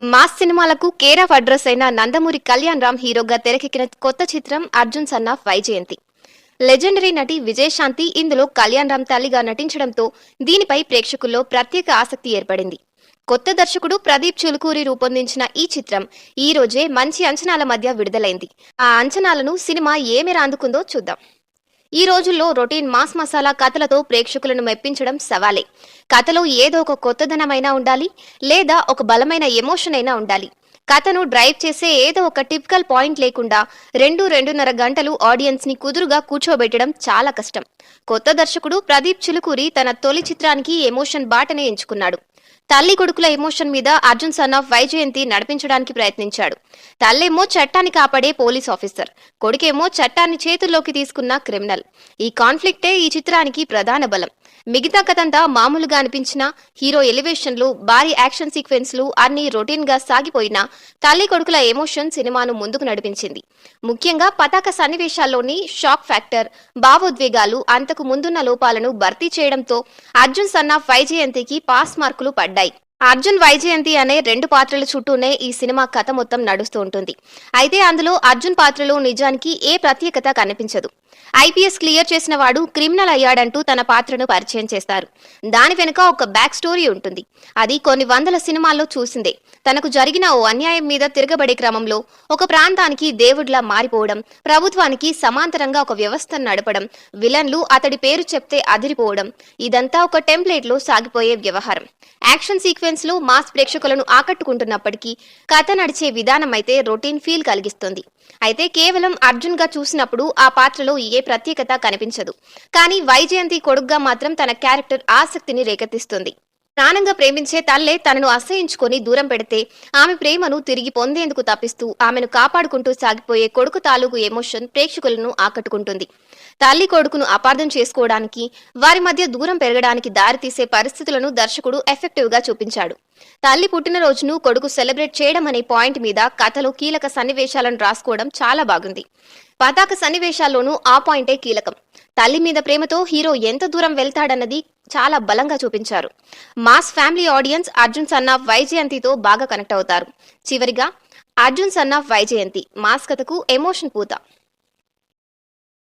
Mass సినిమాలకు care of address అయిన నందమూరి కళ్యాణ్ రామ్ హీరోగా తెరకెక్కిన కొత్త చిత్రం Arjun son of Vyjayanthi. Legendary నటి విజయశాంతి ఇందులో కళ్యాణ్ రామ్ తల్లిగా నటించడంతో దీనిపై ప్రేక్షకుల్లో ప్రత్యేక ఆసక్తి ఏర్పడింది. కొత్త దర్శకుడు ప్రదీప్ చులుకూరి రూపొందించిన ఈ చిత్రం ఈ రోజే మంచి అంచనాల మధ్య విడుదలైంది. ఆ అంచనాలను సినిమా ఏ మేర అందుకుందో చూద్దాం. ఈ రోజుల్లో రొటీన్ మాస్ మసాలా కథలతో ప్రేక్షకులను మెప్పించడం సవాలే. కథలో ఏదో ఒక కొత్తదనమైనా ఉండాలి, లేదా ఒక బలమైన ఎమోషన్ అయినా ఉండాలి. కథను డ్రైవ్ చేసే ఏదో ఒక టిపికల్ పాయింట్ లేకుండా 2-2.5 గంటలు ఆడియన్స్ ని కుదురుగా కూర్చోబెట్టడం చాలా కష్టం. కొత్త దర్శకుడు ప్రదీప్ చిలుకూరి తన తొలి చిత్రానికి ఎమోషన్ బాటనే ఎంచుకున్నాడు. తల్లి కొడుకుల ఎమోషన్ మీద అర్జున్ సన్ ఆఫ్ వైజయంతి నడిపించడానికి ప్రయత్నించాడు. తల్లేమో చట్టాన్ని కాపాడే పోలీస్ ఆఫీసర్, కొడుకేమో చట్టాన్ని చేతుల్లోకి తీసుకున్న క్రిమినల్. ఈ కాన్ఫ్లిక్టే ఈ చిత్రానికి ప్రధాన బలం. మిగతా కథంతా మామూలుగా అనిపించిన హీరో ఎలివేషన్లు, భారీ యాక్షన్ సీక్వెన్స్లు అన్నీ రొటీన్ గా సాగిపోయినా తల్లి కొడుకుల ఎమోషన్ సినిమాను ముందుకు నడిపించింది. ముఖ్యంగా పతాక సన్నివేశాల్లోని షాక్ ఫ్యాక్టర్, భావోద్వేగాలు అంతకు ముందున్న లోపాలను భర్తీ చేయడంతో అర్జున్ సన్ ఆఫ్ వైజయంతికి పాస్ మార్కులు పడ్డాయి. అర్జున్ వైజయంతి అనే 2 పాత్రల చుట్టూనే ఈ సినిమా కథ మొత్తం నడుస్తూ ఉంటుంది. అయితే అందులో అర్జున్ పాత్రలో నిజానికి ఏ ప్రత్యేకత కనిపించదు. ఐపీఎస్ క్లియర్ చేసిన వాడు క్రిమినల్ అయ్యాడంటూ తన పాత్రను పరిచయం చేస్తారు. దాని వెనుక ఒక బ్యాక్ స్టోరీ ఉంటుంది. అది కొన్ని వందల సినిమాల్లో చూసిందే. తనకు జరిగిన ఓ అన్యాయం మీద తిరగబడే క్రమంలో ఒక ప్రాంతానికి దేవుడిలా మారిపోవడం, ప్రభుత్వానికి సమాంతరంగా ఒక వ్యవస్థను నడపడం, విలన్లు అతడి పేరు చెప్తే అదిరిపోవడం, ఇదంతా ఒక టెంప్లెట్ లో సాగిపోయే వ్యవహారం. యాక్షన్ సీక్వెన్స్ లో మాస్ ప్రేక్షకులను ఆకట్టుకుంటున్నప్పటికీ కథ నడిచే విధానం అయితే రొటీన్ ఫీల్ కలిగిస్తుంది. అయితే కేవలం అర్జున్ గా చూసినప్పుడు ఆ పాత్రలో ఏ ప్రత్యేకత కనిపించదు. కానీ వైజయంతి కొడుగ్గా మాత్రం తన క్యారెక్టర్ ఆసక్తిని రేకెత్తిస్తుంది. ప్రాణంగా ప్రేమించే తల్లే తనను అసహించుకొని దూరం పెడితే ఆమె ప్రేమను తిరిగి పొందేందుకు తప్పిస్తూ ఆమెను కాపాడుకుంటూ సాగిపోయే కొడుకు తాలూకు ఎమోషన్ ప్రేక్షకులను ఆకట్టుకుంటుంది. తల్లి కొడుకును అపార్థం చేసుకోవడానికి, వారి మధ్య దూరం పెరగడానికి దారితీసే పరిస్థితులను దర్శకుడు ఎఫెక్టివ్ గా చూపించాడు. తల్లి పుట్టినరోజును కొడుకు సెలబ్రేట్ చేయడం అనే పాయింట్ మీద కథలో కీలక సన్నివేశాలను రాసుకోవడం చాలా బాగుంది. పతాక సన్నివేశాల్లోనూ ఆ పాయింటే కీలకం. తల్లి మీద ప్రేమతో హీరో ఎంత దూరం వెళ్తాడన్నది చాలా బలంగా చూపించారు. Mass family audience Arjun son of వైజయంతితో బాగా కనెక్ట్ అవుతారు. చివరిగా Arjun son of Vyjayanthi mass కథకు ఎమోషన్ పూత.